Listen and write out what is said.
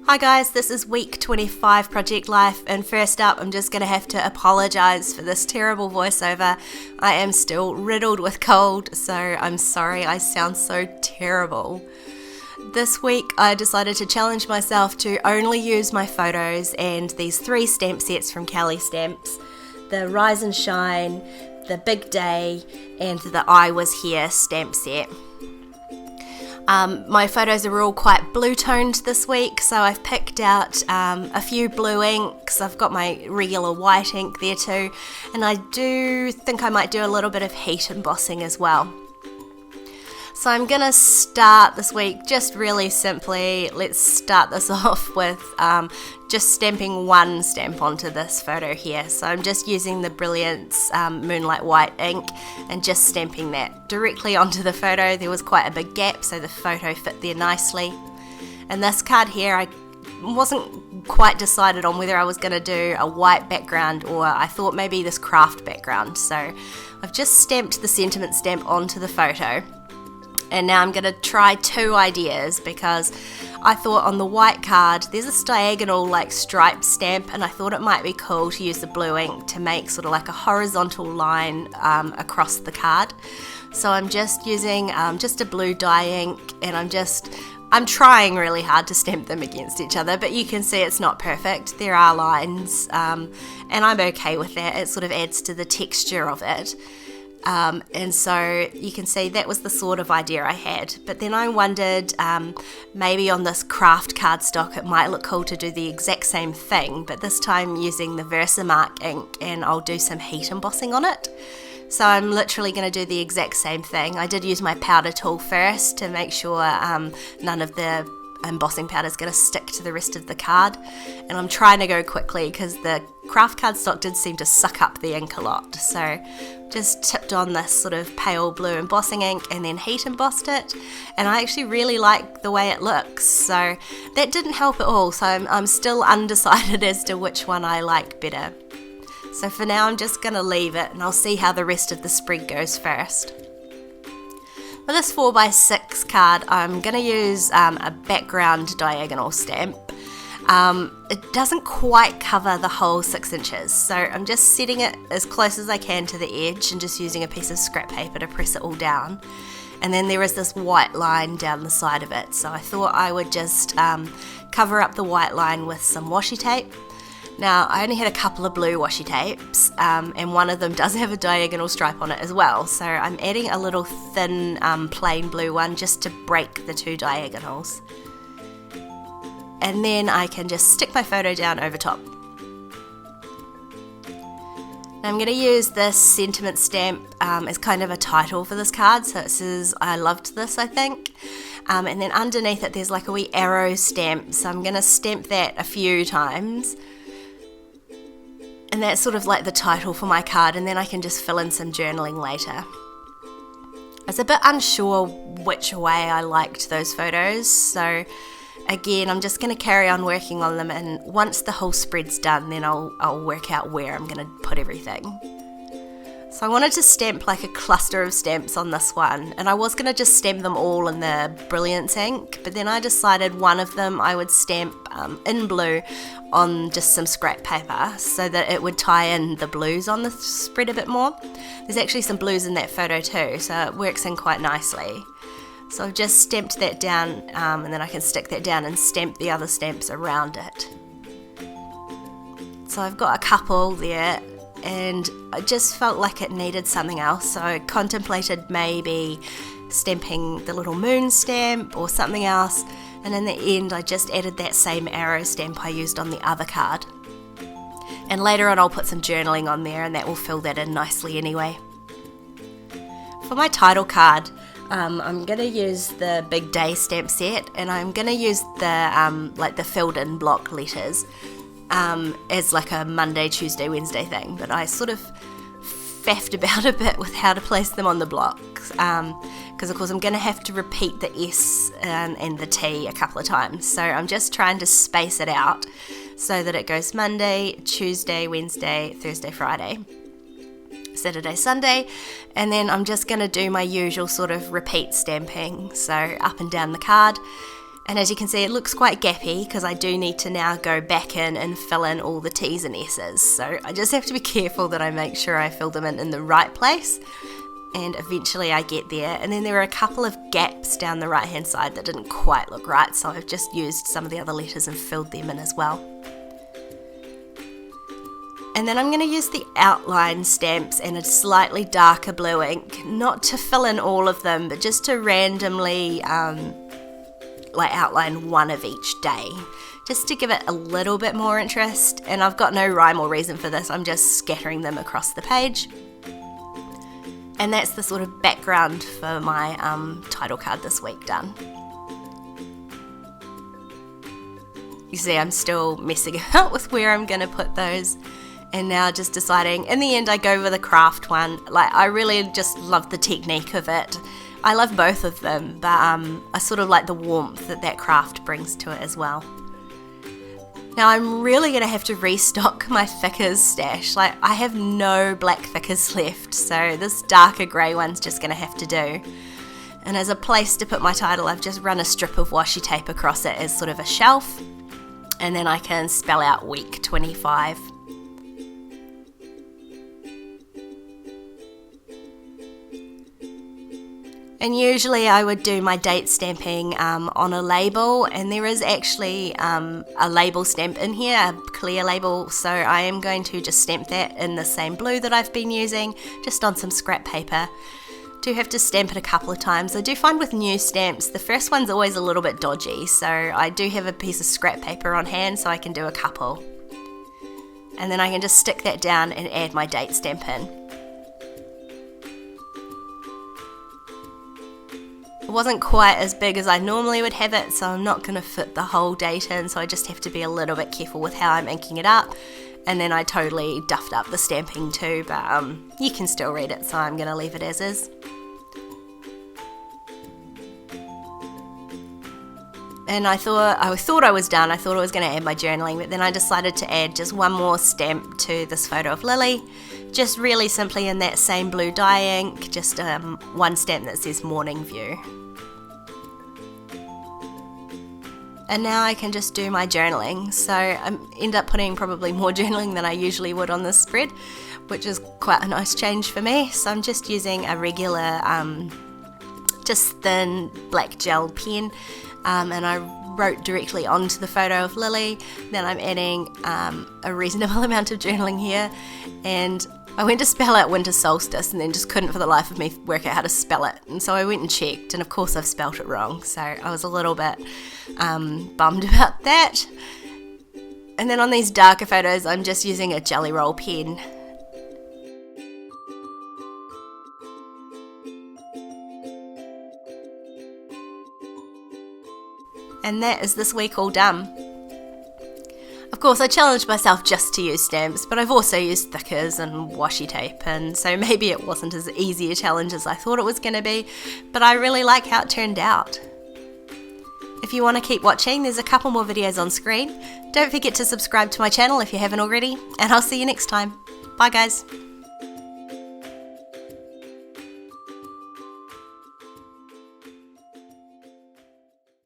Hi guys, this is week 25 Project Life, and first up I'm just going to have to apologise for this terrible voiceover. I am still riddled with cold, so I'm sorry I sound so terrible. This week I decided to challenge myself to only use my photos and these 3 stamp sets from Kellie Stamps, the Rise and Shine, the Big Day and the I Was Here stamp set. My photos are all quite blue toned this week, so I've picked out a few blue inks. I've got my regular white ink there too, and I do think I might do a little bit of heat embossing as well. So I'm going to start this week just really simply. Let's start this off with just stamping one stamp onto this photo here. So I'm just using the Brilliance Moonlight White ink and just stamping that directly onto the photo. There was quite a big gap, so the photo fit there nicely. And this card here, I wasn't quite decided on whether I was going to do a white background or I thought maybe this craft background. So I've just stamped the sentiment stamp onto the photo. And now I'm going to try 2 ideas because I thought on the white card there's this diagonal like stripe stamp, and I thought it might be cool to use the blue ink to make sort of like a horizontal line across the card. So I'm just using just a blue dye ink, and I'm trying really hard to stamp them against each other, but you can see it's not perfect. There are lines, and I'm okay with that. It sort of adds to the texture of it. And so you can see that was the sort of idea I had. But then I wondered maybe on this craft cardstock it might look cool to do the exact same thing, but this time using the Versamark ink, and I'll do some heat embossing on it. So I'm literally going to do the exact same thing. I did use my powder tool first to make sure none of the embossing powder is going to stick to the rest of the card, and I'm trying to go quickly because the craft cardstock did seem to suck up the ink a lot. So just tipped on this sort of pale blue embossing ink and then heat embossed it, and I actually really like the way it looks. So that didn't help at all, so I'm still undecided as to which one I like better. So for now I'm just going to leave it, and I'll see how the rest of the spread goes first. For this 4x6 card, I'm going to use a background diagonal stamp. It doesn't quite cover the whole 6 inches, so I'm just setting it as close as I can to the edge and just using a piece of scrap paper to press it all down. And then there is this white line down the side of it, so I thought I would just cover up the white line with some washi tape. Now, I only had a couple of blue washi tapes, and one of them does have a diagonal stripe on it as well, so I'm adding a little thin plain blue one just to break the 2 diagonals. And then I can just stick my photo down over top. Now I'm going to use this sentiment stamp as kind of a title for this card, so it says I loved this, I think. And then underneath it there's like a wee arrow stamp, so I'm going to stamp that a few times. And that's sort of like the title for my card, and then I can just fill in some journaling later. I was a bit unsure which way I liked those photos, so again I'm just going to carry on working on them, and once the whole spread's done then I'll work out where I'm going to put everything. So I wanted to stamp like a cluster of stamps on this one, and I was going to just stamp them all in the Brilliance ink, but then I decided one of them I would stamp in blue on just some scrap paper so that it would tie in the blues on the spread a bit more. There's actually some blues in that photo too, so it works in quite nicely. So I've just stamped that down, and then I can stick that down and stamp the other stamps around it. So I've got a couple there, and I just felt like it needed something else, so I contemplated maybe stamping the little moon stamp or something else, and in the end I just added that same arrow stamp I used on the other card. And later on I'll put some journaling on there, and that will fill that in nicely anyway. For my title card, I'm going to use the Big Day stamp set, and I'm going to use the like the filled in block letters as like a Monday, Tuesday, Wednesday thing, but I sort of faffed about a bit with how to place them on the blocks, because of course I'm going to have to repeat the S and the T a couple of times, so I'm just trying to space it out so that it goes Monday, Tuesday, Wednesday, Thursday, Friday, Saturday, Sunday, and then I'm just going to do my usual sort of repeat stamping, so up and down the card. And as you can see, it looks quite gappy because I do need to now go back in and fill in all the T's and S's. So I just have to be careful that I make sure I fill them in the right place. And eventually I get there. And then there are a couple of gaps down the right hand side that didn't quite look right, so I've just used some of the other letters and filled them in as well. And then I'm going to use the outline stamps and a slightly darker blue ink, not to fill in all of them, but just to randomly outline one of each day, just to give it a little bit more interest. And I've got no rhyme or reason for this, I'm just scattering them across the page. And that's the sort of background for my title card this week done. You see, I'm still messing about with where I'm going to put those, and now just deciding. In the end I go with the craft one. Like, I really just love the technique of it. I love both of them, but I sort of like the warmth that craft brings to it as well. Now I'm really going to have to restock my thickers stash. Like, I have no black thickers left, so this darker grey one's just going to have to do. And as a place to put my title, I've just run a strip of washi tape across it as sort of a shelf, and then I can spell out week 25. And usually I would do my date stamping on a label, and there is actually a label stamp in here, a clear label, so I am going to just stamp that in the same blue that I've been using, just on some scrap paper. Do have to stamp it a couple of times. I do find with new stamps, the first one's always a little bit dodgy, so I do have a piece of scrap paper on hand so I can do a couple. And then I can just stick that down and add my date stamp in. It wasn't quite as big as I normally would have it, so I'm not going to fit the whole date in, so I just have to be a little bit careful with how I'm inking it up. And then I totally duffed up the stamping too, but you can still read it, so I'm going to leave it as is. And I thought I was done. I thought I was going to add my journaling, but then I decided to add just one more stamp to this photo of Lily, just really simply in that same blue dye ink, just one stamp that says morning view. And now I can just do my journaling. So I end up putting probably more journaling than I usually would on this spread, which is quite a nice change for me. So I'm just using a regular, just thin black gel pen, and I wrote directly onto the photo of Lily. Then I'm adding a reasonable amount of journaling here, and I went to spell out winter solstice and then just couldn't for the life of me work out how to spell it. And so I went and checked, and of course I've spelt it wrong. So I was a little bit bummed about that. And then on these darker photos, I'm just using a jelly roll pen. And that is this week all done. Of course, I challenged myself just to use stamps, but I've also used thickers and washi tape, and so maybe it wasn't as easy a challenge as I thought it was going to be, but I really like how it turned out. If you want to keep watching, there's a couple more videos on screen. Don't forget to subscribe to my channel if you haven't already, and I'll see you next time. Bye guys.